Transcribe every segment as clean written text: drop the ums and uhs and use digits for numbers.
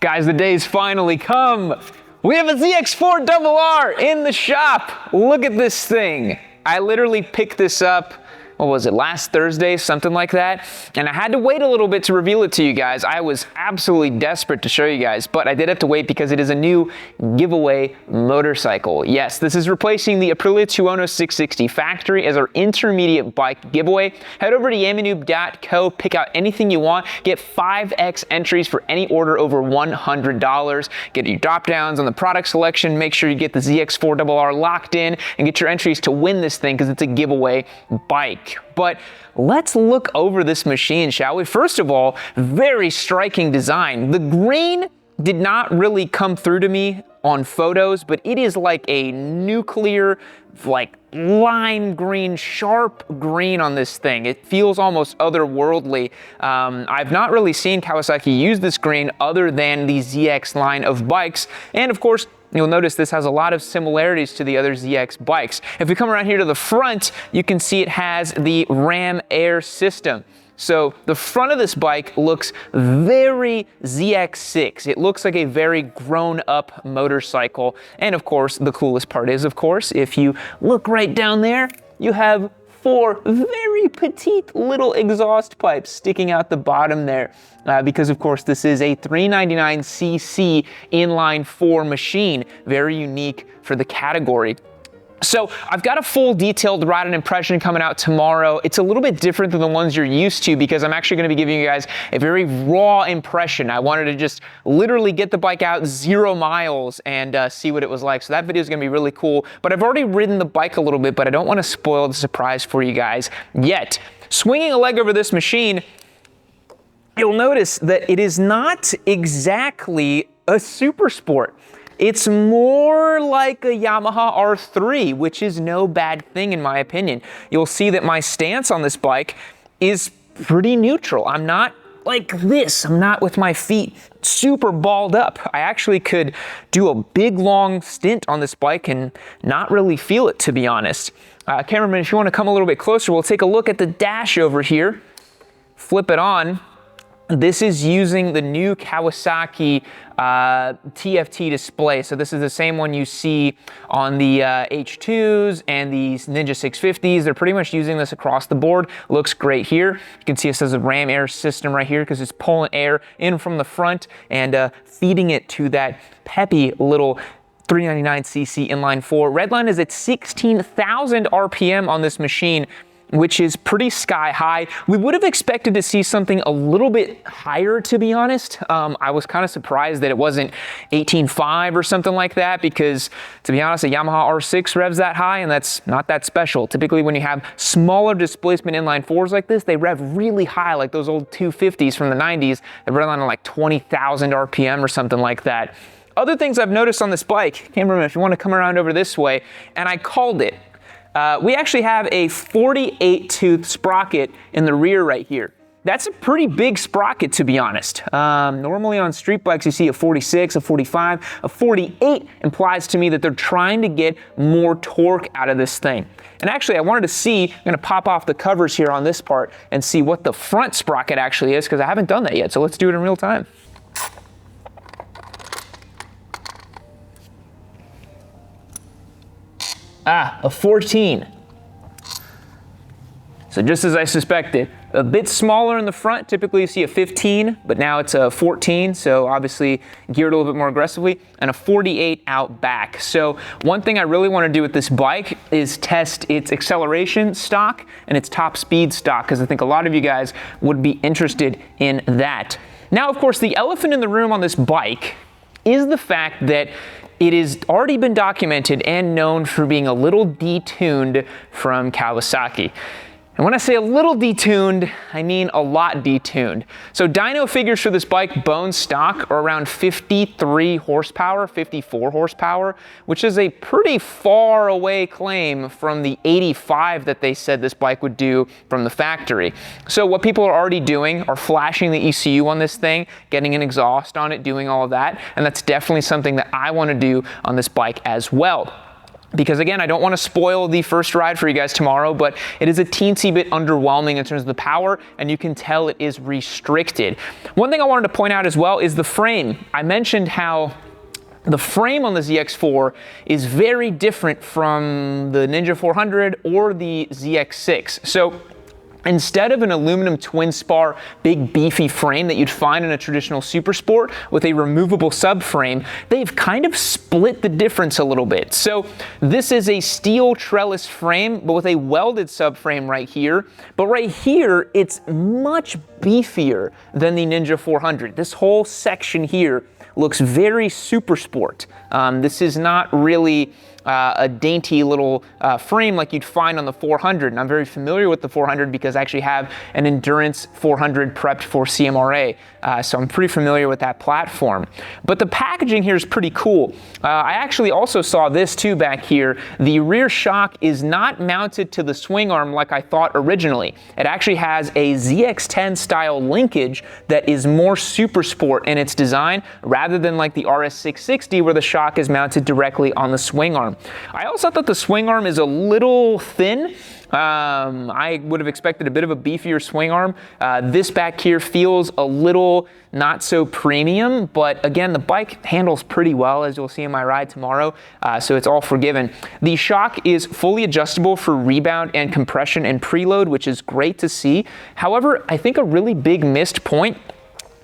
Guys, the day's finally come. We have a ZX4RR in the shop. Look at this thing. I literally picked this up, what was it, last Thursday, something like that? And I had to wait a little bit to reveal it to you guys. I was absolutely desperate to show you guys, but I did have to wait because it is a new giveaway motorcycle. Yes, this is replacing the Aprilia Tuono 660 factory as our intermediate bike giveaway. Head over to yamanoob.co, pick out anything you want, get 5x entries for any order over $100. Get your drop downs on the product selection, make sure you get the ZX4RR locked in, and get your entries to win this thing because it's a giveaway bike. But let's look over this machine, shall we? First of all, very striking design. The green did not really come through to me on photos, but it is like a nuclear, like lime green, sharp green on this thing. It feels almost otherworldly. I've not really seen Kawasaki use this green other than the ZX line of bikes. And of course, you'll notice this has a lot of similarities to the other ZX bikes. If we come around here to the front, you can see it has the Ram Air system. So the front of this bike looks very ZX6. It looks like a very grown-up motorcycle. And of course, the coolest part is, of course, if you look right down there, you have 4 very petite little exhaust pipes sticking out the bottom there. Because of course this is a 399cc inline 4 machine, very unique for the category. So I've got a full detailed ride and impression coming out tomorrow. It's a little bit different than the ones you're used to because I'm actually going to be giving you guys a very raw impression. I wanted to just literally get the bike out 0 miles and see what it was like. So that video is going to be really cool. But I've already ridden the bike a little bit, but I don't want to spoil the surprise for you guys yet. Swinging a leg over this machine, you'll notice that it is not exactly a super sport. It's more like a Yamaha R3, which is no bad thing in my opinion. You'll see that my stance on this bike is pretty neutral. I'm not like this. I'm not with my feet super balled up. I actually could do a big long stint on this bike and not really feel it, to be honest. Cameraman, if you want to come a little bit closer, we'll take a look at the dash over here. Flip it on. This is using the new Kawasaki TFT display. So this is the same one you see on the H2s and the Ninja 650s. They're pretty much using this across the board. Looks great here. You can see it says a Ram Air system right here because it's pulling air in from the front and feeding it to that peppy little 399cc inline 4. Redline is at 16,000 RPM on this machine, which is pretty sky high. We would have expected to see something a little bit higher, to be honest. I was kind of surprised that it wasn't 18.5 or something like that because, to be honest, a Yamaha R6 revs that high and that's not that special. Typically when you have smaller displacement inline 4s like this, they rev really high like those old 250s from the 90s. They run on like 20,000 RPM or something like that. Other things I've noticed on this bike, cameraman, if you want to come around over this way, and I called it. We actually have a 48-tooth sprocket in the rear right here. That's a pretty big sprocket, to be honest. Normally on street bikes, you see a 46, a 45, a 48 implies to me that they're trying to get more torque out of this thing. And actually, I wanted to see, I'm gonna pop off the covers here on this part and see what the front sprocket actually is, because I haven't done that yet, so let's do it in real time. A 14. So just as I suspected, a bit smaller in the front. Typically you see a 15, but now it's a 14, so obviously geared a little bit more aggressively, and a 48 out back. So one thing I really want to do with this bike is test its acceleration stock and its top speed stock, because I think a lot of you guys would be interested in that. Now, of course, the elephant in the room on this bike is the fact that it has already been documented and known for being a little detuned from Kawasaki. And when I say a little detuned, I mean a lot detuned. So dyno figures for this bike, bone stock, are around 53 horsepower, 54 horsepower, which is a pretty far away claim from the 85 that they said this bike would do from the factory. So what people are already doing are flashing the ECU on this thing, getting an exhaust on it, doing all of that, and that's definitely something that I want to do on this bike as well. because again, I don't want to spoil the first ride for you guys tomorrow, but it is a teensy bit underwhelming in terms of the power, and you can tell it is restricted. One thing I wanted to point out as well is the frame. I mentioned how the frame on the ZX4 is very different from the Ninja 400 or the ZX6. So instead of an aluminum twin spar, big beefy frame that you'd find in a traditional Super Sport with a removable subframe, they've kind of split the difference a little bit. So this is a steel trellis frame, but with a welded subframe right here. But right here, it's much beefier than the Ninja 400. This whole section here looks very Super Sport. This is not really a dainty little frame like you'd find on the 400. And I'm very familiar with the 400 because I actually have an Endurance 400 prepped for CMRA. So I'm pretty familiar with that platform. But the packaging here is pretty cool. I actually also saw this too back here. The rear shock is not mounted to the swing arm like I thought originally. It actually has a ZX10 style linkage that is more Super Sport in its design rather than like the RS660 where the shock is mounted directly on the swing arm. I also thought the swing arm is a little thin. I would have expected a bit of a beefier swing arm. This back here feels a little not so premium, but again, the bike handles pretty well, as you'll see in my ride tomorrow, so it's all forgiven. The shock is fully adjustable for rebound and compression and preload, which is great to see. However, I think a really big missed point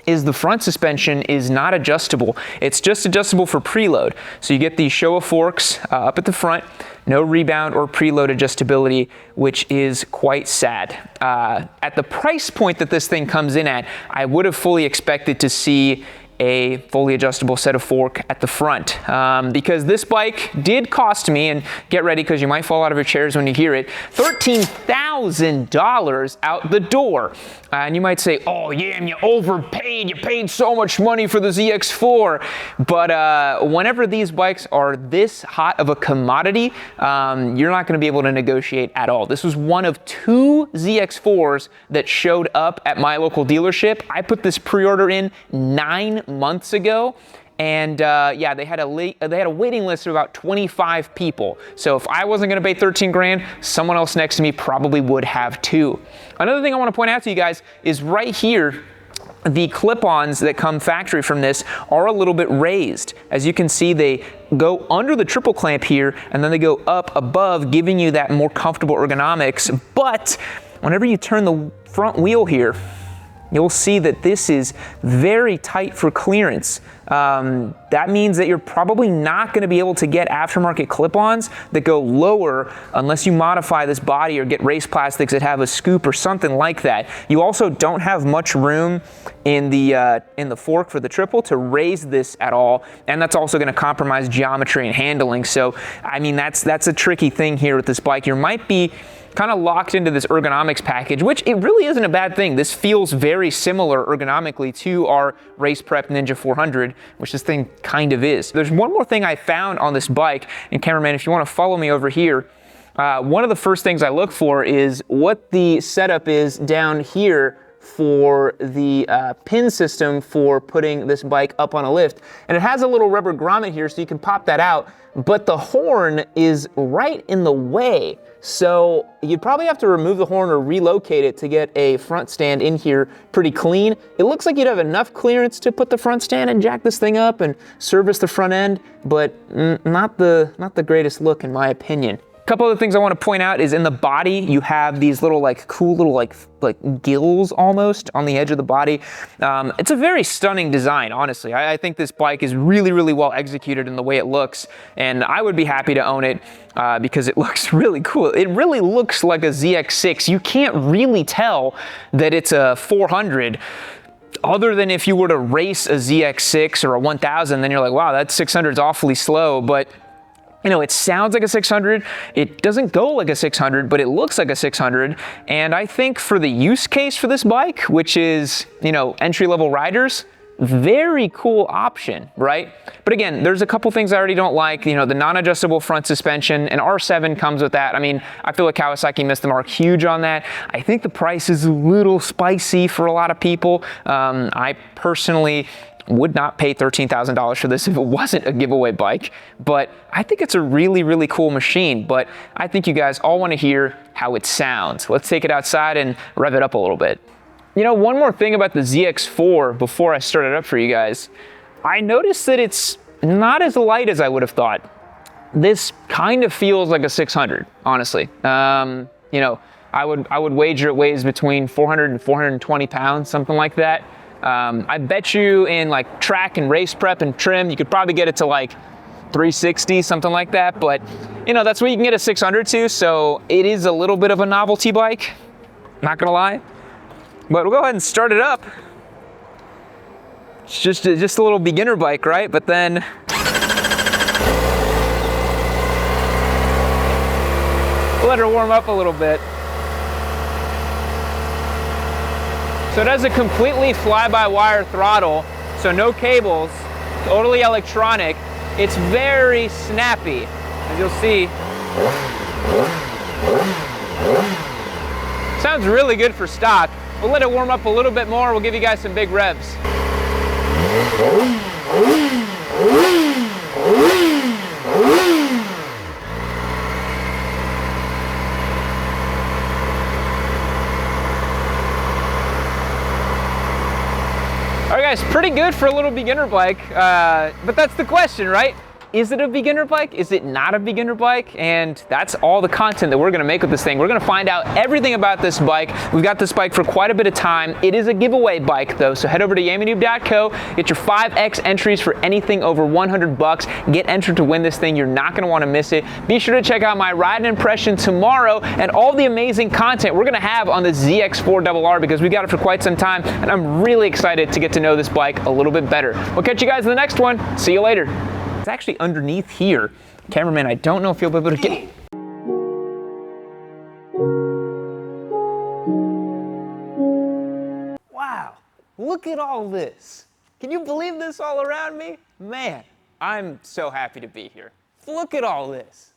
is the front suspension is not adjustable. It's just adjustable for preload. So you get the Showa forks up at the front, no rebound or preload adjustability, which is quite sad. At the price point that this thing comes in at, I would have fully expected to see a fully adjustable set of fork at the front, because this bike did cost me, and get ready because you might fall out of your chairs when you hear it, $13,000 out the door. And you might say, oh yeah, and you overpaid, you paid so much money for the ZX4. But whenever these bikes are this hot of a commodity, you're not gonna be able to negotiate at all. This was one of 2 ZX4s that showed up at my local dealership. I put this pre-order in 9 months ago, and yeah, they had a waiting list of about 25 people. So if I wasn't gonna pay 13 grand, someone else next to me probably would have too. Another thing I wanna point out to you guys is right here, the clip-ons that come factory from this are a little bit raised. As you can see, they go under the triple clamp here, and then they go up above, giving you that more comfortable ergonomics. But whenever you turn the front wheel here, you'll see that this is very tight for clearance. That means that you're probably not gonna be able to get aftermarket clip-ons that go lower unless you modify this body or get race plastics that have a scoop or something like that. You also don't have much room in the fork for the triple to raise this at all, and that's also gonna compromise geometry and handling. So, I mean, that's a tricky thing here with this bike. You might be kind of locked into this ergonomics package, which it really isn't a bad thing. This feels very similar ergonomically to our race prep Ninja 400, which this thing kind of is. There's one more thing I found on this bike, and cameraman, if you want to follow me over here, one of the first things I look for is what the setup is down here for the pin system for putting this bike up on a lift. And it has a little rubber grommet here so you can pop that out, but the horn is right in the way. So you'd probably have to remove the horn or relocate it to get a front stand in here pretty clean. It looks like you'd have enough clearance to put the front stand and jack this thing up and service the front end, but not the greatest look in my opinion. A couple other things I want to point out is in the body, you have these little cool little gills almost on the edge of the body. It's a very stunning design, honestly. I think this bike is really, really well executed in the way it looks, and I would be happy to own it because it looks really cool. It really looks like a ZX6. You can't really tell that it's a 400. Other than if you were to race a ZX6 or a 1000, then you're like, wow, that 600 is awfully slow, but you know, it sounds like a 600, it doesn't go like a 600, but it looks like a 600, and I think for the use case for this bike, which is, you know, entry-level riders, very cool option, right? But again, there's a couple things I already don't like. You know, the non-adjustable front suspension, and R7 comes with that. I mean, I feel like Kawasaki missed the mark huge on that. I think the price is a little spicy for a lot of people. I personally Would not pay $13,000 for this if it wasn't a giveaway bike, but I think it's a really, really cool machine. But I think you guys all want to hear how it sounds. Let's take it outside and rev it up a little bit. You know, one more thing about the ZX4 before I start it up for you guys. I noticed that it's not as light as I would have thought. This kind of feels like a 600, honestly. You know, I would wager it weighs between 400 and 420 pounds, something like that. I bet you in like track and race prep and trim, you could probably get it to like 360, something like that. But you know, that's where you can get a 600 to. So it is a little bit of a novelty bike, not gonna lie. But we'll go ahead and start it up. It's just a little beginner bike, right? But then we'll let her warm up a little bit. So it has a completely fly-by-wire throttle, so no cables, totally electronic. It's very snappy, as you'll see. Sounds really good for stock. We'll let it warm up a little bit more. We'll give you guys some big revs. All right guys, pretty good for a little beginner bike, but that's the question, right? Is it a beginner bike? Is it not a beginner bike? And that's all the content that we're gonna make with this thing. We're gonna find out everything about this bike. We've got this bike for quite a bit of time. It is a giveaway bike though, so head over to yamanoob.co, get your 5X entries for anything over 100 bucks. Get entered to win this thing. You're not gonna wanna miss it. Be sure to check out my ride impression tomorrow and all the amazing content we're gonna have on the ZX4RR because we got it for quite some time and I'm really excited to get to know this bike a little bit better. We'll catch you guys in the next one. See you later. It's actually underneath here. Cameraman, I don't know if you'll be able to get... Wow, look at all this. Can you believe this all around me? Man, I'm so happy to be here. Look at all this.